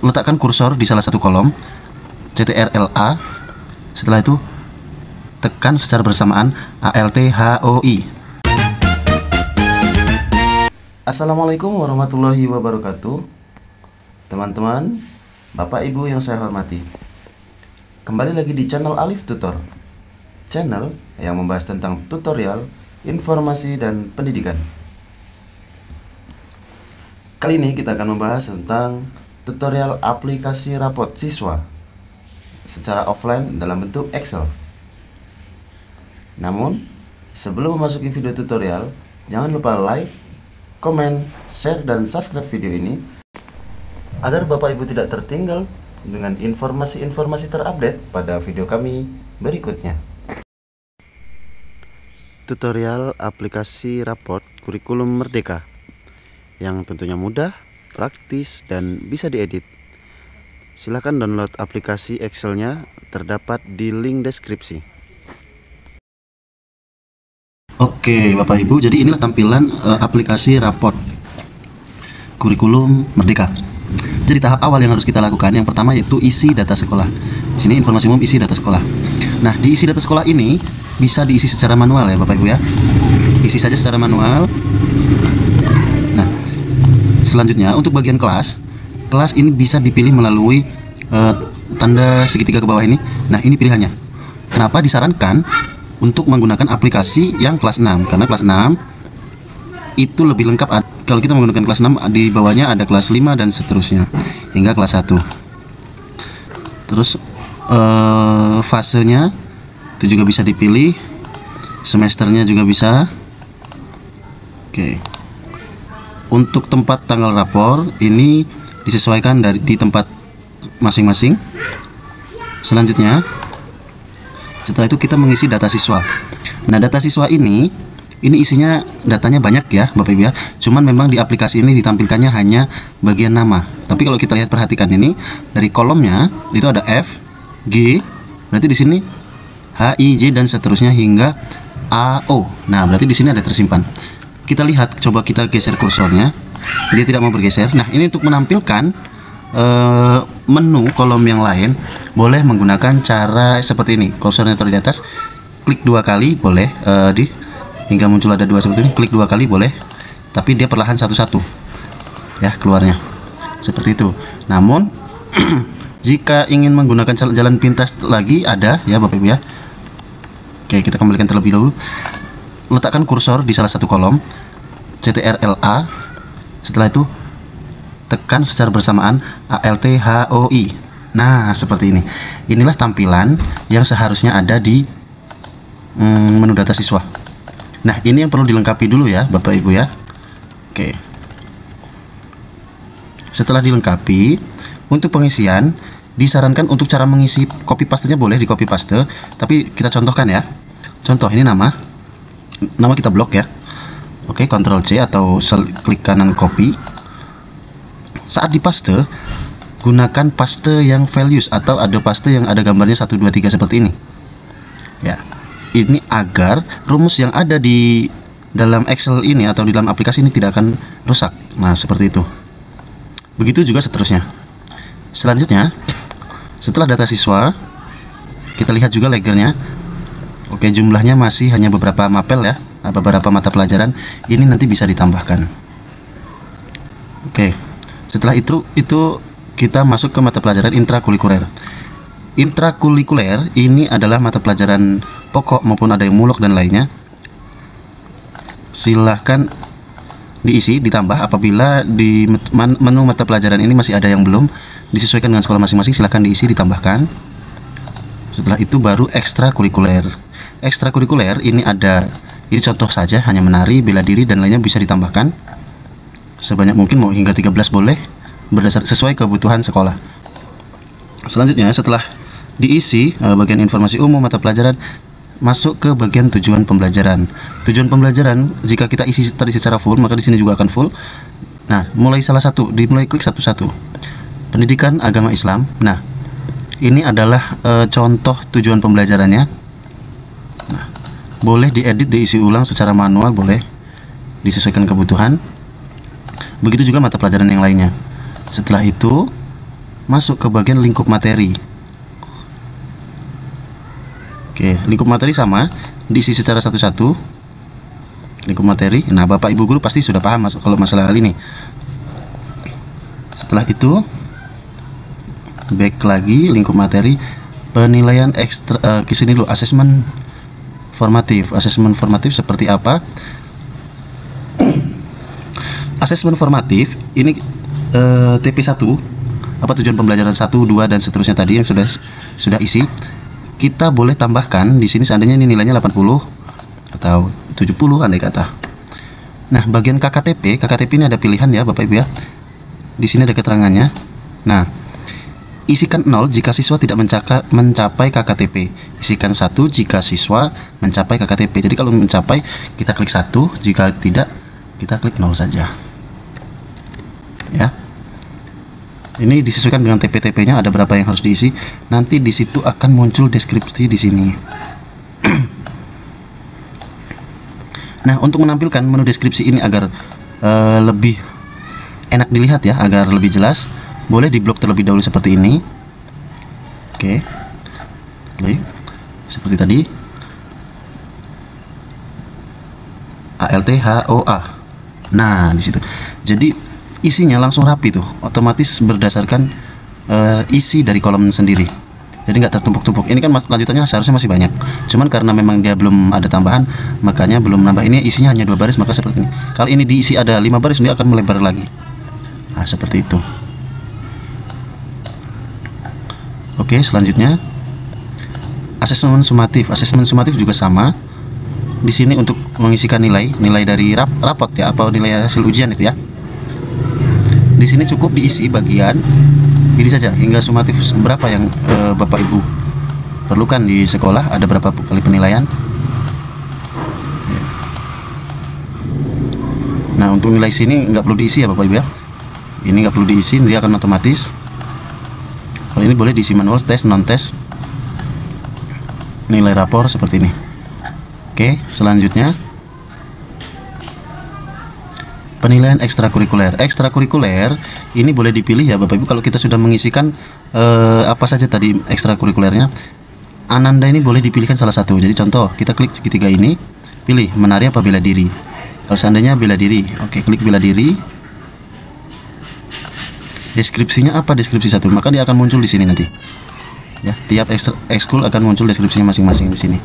letakkan kursor di salah satu kolom, CTRL-A. Setelah itu tekan secara bersamaan ALT-HOI. Assalamualaikum warahmatullahi wabarakatuh. Teman-teman, Bapak Ibu yang saya hormati, kembali lagi di channel Alif Tutor, channel yang membahas tentang tutorial, informasi, dan pendidikan. Kali ini kita akan membahas tentang tutorial aplikasi rapot siswa secara offline dalam bentuk Excel. Namun, sebelum memasuki video tutorial, jangan lupa like, komen, share, dan subscribe video ini agar Bapak Ibu tidak tertinggal dengan informasi-informasi terupdate pada video kami berikutnya. Tutorial aplikasi rapot kurikulum Merdeka yang tentunya mudah, praktis, dan bisa diedit. Silahkan download aplikasi Excel-nya, terdapat di link deskripsi. Oke Bapak Ibu, jadi inilah tampilan aplikasi rapot kurikulum Merdeka. Jadi tahap awal yang harus kita lakukan yang pertama yaitu isi data sekolah. Di sini informasi umum, isi data sekolah. Nah, di isi data sekolah ini bisa diisi secara manual ya Bapak Ibu ya. Isi saja secara manual. Nah, selanjutnya untuk bagian kelas ini bisa dipilih melalui tanda segitiga ke bawah ini. Nah, ini pilihannya. Kenapa disarankan untuk menggunakan aplikasi yang kelas 6? Karena kelas 6 itu lebih lengkap. Kalau kita menggunakan kelas 6, di bawahnya ada kelas 5 dan seterusnya hingga kelas 1. Terus fasenya itu juga bisa dipilih, semesternya juga bisa. Oke. Untuk tempat tanggal rapor ini disesuaikan di tempat masing-masing. Selanjutnya, setelah itu kita mengisi data siswa. Nah, data siswa ini isinya datanya banyak ya Bapak Ibu ya. Cuman memang di aplikasi ini ditampilkannya hanya bagian nama. Tapi kalau kita lihat, perhatikan ini dari kolomnya itu ada F, G, berarti di sini H, I, J, dan seterusnya hingga A, O. Nah, berarti di sini ada tersimpan. Kita lihat, coba kita geser kursornya. Dia tidak mau bergeser. Nah, ini untuk menampilkan menu kolom yang lain boleh menggunakan cara seperti ini. Kursornya taruh di atas, klik 2 kali boleh, hingga muncul ada 2 seperti ini. Klik 2 kali boleh, tapi dia perlahan satu-satu ya keluarnya seperti itu. Namun jika ingin menggunakan jalan pintas lagi ada ya Bapak Ibu ya. Oke, kita kembalikan terlebih dahulu. Letakkan kursor di salah satu kolom, CTRL-A. Setelah itu tekan secara bersamaan ALT-HOI. Nah, seperti ini. Inilah tampilan yang seharusnya ada di menu data siswa. Nah, ini yang perlu dilengkapi dulu ya Bapak Ibu ya. Oke. Setelah dilengkapi, untuk pengisian disarankan untuk cara mengisi copy paste-nya boleh di copy paste, tapi kita contohkan ya. Contoh, ini nama kita blok ya. Oke, Ctrl C atau klik kanan copy. Saat dipaste, gunakan paste yang values atau ada paste yang ada gambarnya 1, 2, 3 seperti ini. Ya. Ini agar rumus yang ada di dalam Excel ini atau di dalam aplikasi ini tidak akan rusak. Nah, seperti itu. Begitu juga seterusnya. Selanjutnya, setelah data siswa, kita lihat juga legernya. Oke, jumlahnya masih hanya beberapa mapel ya, beberapa mata pelajaran. Ini nanti bisa ditambahkan. Oke, setelah itu kita masuk ke mata pelajaran intrakurikuler. Intrakurikuler ini adalah mata pelajaran pokok maupun ada yang mulok dan lainnya. Silahkan diisi, ditambah apabila di menu mata pelajaran ini masih ada yang belum disesuaikan dengan sekolah masing-masing. Silahkan diisi, ditambahkan. Setelah itu baru ekstrakurikuler. Ekstrakurikuler ini contoh saja, hanya menari, bela diri, dan lainnya bisa ditambahkan sebanyak mungkin, mau hingga 13 boleh, sesuai kebutuhan sekolah. Selanjutnya, setelah diisi bagian informasi umum mata pelajaran, masuk ke bagian tujuan pembelajaran. Tujuan pembelajaran jika kita isi tadi secara full, maka di sini juga akan full. Nah, mulai klik satu-satu. Pendidikan agama Islam. Nah, ini adalah contoh tujuan pembelajarannya. Nah, boleh diedit, diisi ulang secara manual, boleh disesuaikan kebutuhan. Begitu juga mata pelajaran yang lainnya. Setelah itu masuk ke bagian lingkup materi. Oke, lingkup materi sama, diisi secara satu-satu. Lingkup materi. Nah, Bapak Ibu guru pasti sudah paham kalau masalah hal ini. Setelah itu, back lagi lingkup materi, penilaian ekstra, ke sini dulu, asesmen formatif. Asesmen formatif seperti apa? Asesmen formatif ini TP1, apa tujuan pembelajaran 1, 2 dan seterusnya tadi yang sudah isi. Kita boleh tambahkan di sini seandainya ini nilainya 80 atau 70 andai kata. Nah, bagian KKTP ini ada pilihan ya Bapak Ibu ya. Di sini ada keterangannya. Nah, isikan 0 jika siswa tidak mencapai KKTP. Isikan 1 jika siswa mencapai KKTP. Jadi kalau mencapai kita klik 1, jika tidak kita klik 0 saja. Ya. Ini disesuaikan dengan TP-TP-nya, ada berapa yang harus diisi. Nanti di situ akan muncul deskripsi di sini. Nah, untuk menampilkan menu deskripsi ini agar lebih enak dilihat ya, agar lebih jelas, boleh diblok terlebih dahulu seperti ini. Oke. Klik seperti tadi. ALTHOA. Nah, di situ. Jadi isinya langsung rapi tuh, otomatis berdasarkan isi dari kolom sendiri. Jadi nggak tertumpuk-tumpuk. Ini kan lanjutannya seharusnya masih banyak. Cuman karena memang dia belum ada tambahan, makanya belum nambah. Ini isinya hanya 2 baris, maka seperti ini. Kalau ini diisi ada 5 baris, dia akan melebar lagi. Nah, seperti itu. Oke, selanjutnya asesmen sumatif. Asesmen sumatif juga sama. Di sini untuk mengisikan nilai dari rapot ya, atau nilai hasil ujian itu ya. Di sini cukup diisi bagian ini saja, hingga sumatif berapa yang Bapak Ibu perlukan di sekolah, ada berapa kali penilaian. Nah, untuk nilai sini nggak perlu diisi ya Bapak Ibu ya. Ini nggak perlu diisi, dia akan otomatis. Kalau ini boleh diisi manual, tes, non tes, nilai rapor seperti ini. Oke, selanjutnya penilaian ekstrakurikuler. Ekstrakurikuler ini boleh dipilih ya Bapak Ibu kalau kita sudah mengisikan apa saja tadi ekstrakurikulernya. Ananda ini boleh dipilihkan salah satu. Jadi contoh, kita klik segitiga ini, pilih menari apa bela diri. Kalau seandainya bela diri, oke, klik bela diri. Deskripsinya apa? Deskripsi 1, maka dia akan muncul di sini nanti. Ya, tiap ekskul akan muncul deskripsinya masing-masing di sini.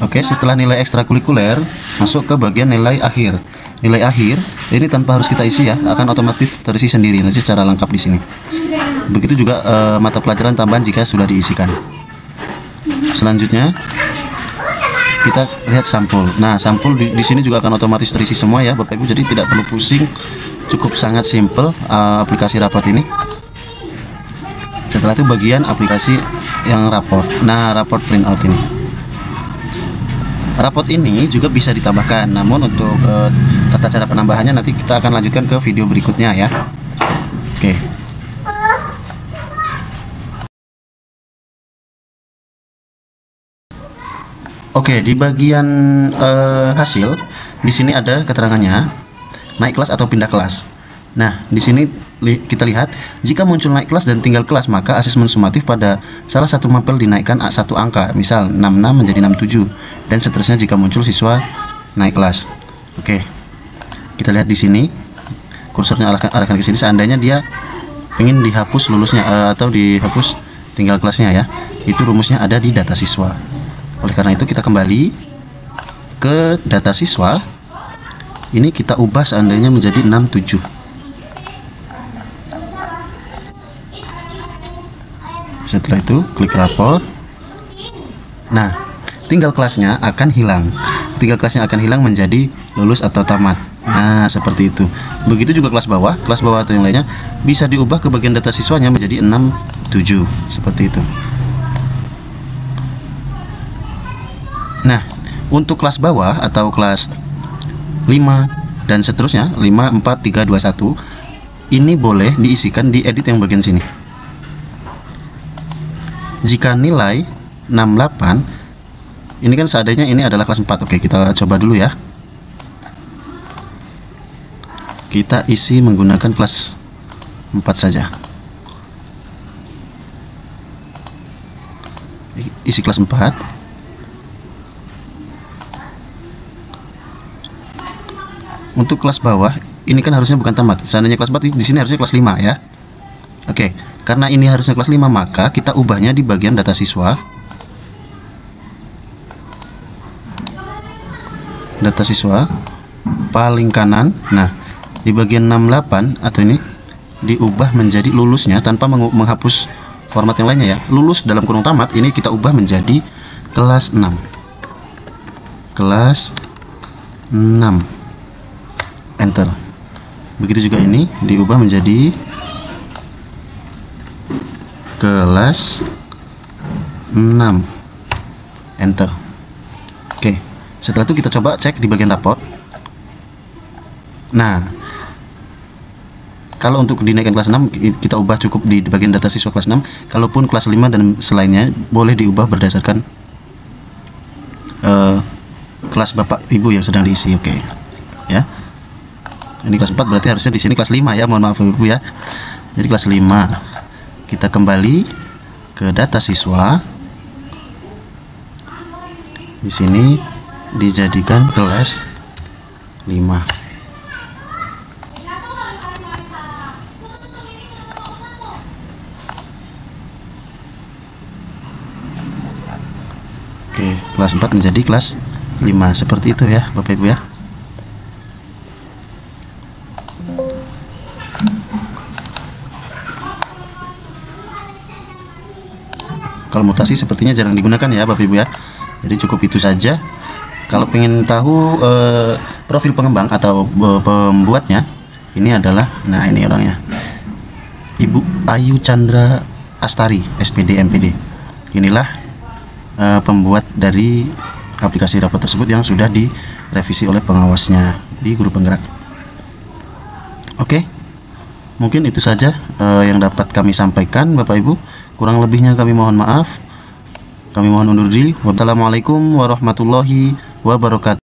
Oke, setelah nilai ekstrakurikuler, masuk ke bagian nilai akhir. Nilai akhir ini tanpa harus kita isi ya, akan otomatis terisi sendiri nanti secara lengkap di sini. Begitu juga mata pelajaran tambahan jika sudah diisikan. Selanjutnya kita lihat sampul. Nah, sampul di sini juga akan otomatis terisi semua ya Bapak Ibu, jadi tidak perlu pusing, cukup sangat simple aplikasi rapot ini. Setelah itu bagian aplikasi yang rapot. Nah, rapot printout ini. Rapot ini juga bisa ditambahkan, namun untuk tata cara penambahannya nanti kita akan lanjutkan ke video berikutnya ya. Oke. Oke, di bagian hasil di sini ada keterangannya naik kelas atau pindah kelas. Nah, di sini kita lihat jika muncul naik kelas dan tinggal kelas, maka asesmen sumatif pada salah satu mapel dinaikkan satu angka, misal 66 menjadi 67 dan seterusnya jika muncul siswa naik kelas. Oke. Kita lihat di sini kursornya arahkan ke sini, seandainya dia ingin dihapus lulusnya atau dihapus tinggal kelasnya ya. Itu rumusnya ada di data siswa. Oleh karena itu kita kembali ke data siswa. Ini kita ubah seandainya menjadi 67. Setelah itu klik rapor. Nah, tinggal kelasnya akan hilang. Tinggal kelasnya akan hilang menjadi lulus atau tamat. Nah, seperti itu. Begitu juga kelas bawah atau yang lainnya bisa diubah ke bagian data siswanya menjadi 67 seperti itu. Nah, untuk kelas bawah atau kelas 5 dan seterusnya, 5, 4, 3, 2, 1, ini boleh diisikan di edit yang bagian sini. Jika nilai 68, ini kan seadanya ini adalah kelas 4. Oke, kita coba dulu ya. kita isi menggunakan kelas 4 saja. Isi kelas 4. Untuk kelas bawah ini kan harusnya bukan tamat. Seandainya kelas 4 di sini harusnya kelas 5 ya. Oke, karena ini harusnya kelas 5, maka kita ubahnya di bagian data siswa. Data siswa paling kanan. Nah, di bagian 68 atau ini diubah menjadi lulusnya tanpa menghapus format yang lainnya ya. Lulus dalam kurung tamat ini kita ubah menjadi kelas 6. Kelas 6. Enter. Begitu juga ini diubah menjadi kelas 6. Enter. Oke, setelah itu kita coba cek di bagian raport. Nah, kalau untuk dinaikkan kelas 6 kita ubah cukup di bagian data siswa kelas 6. Kalaupun kelas 5 dan selainnya boleh diubah berdasarkan kelas Bapak Ibu yang sedang diisi. Oke. Ya. Ini kelas 4 berarti harusnya di sini kelas 5 ya. Mohon maaf Ibu ya. Jadi kelas 5. Kita kembali ke data siswa. Di sini dijadikan kelas 5. Oke, kelas 4 menjadi kelas 5. Seperti itu ya Bapak Ibu ya. Kalau mutasi sepertinya jarang digunakan ya Bapak Ibu ya. Jadi cukup itu saja. Kalau pengen tahu profil pengembang atau pembuatnya, ini adalah, nah ini orangnya, Ibu Ayu Chandra Astari, SPD MPD. Inilah pembuat dari aplikasi rapor tersebut yang sudah direvisi oleh pengawasnya di guru penggerak. Oke, mungkin itu saja yang dapat kami sampaikan Bapak Ibu. Kurang lebihnya kami mohon maaf. Kami mohon undur diri. Wassalamualaikum warahmatullahi wabarakatuh.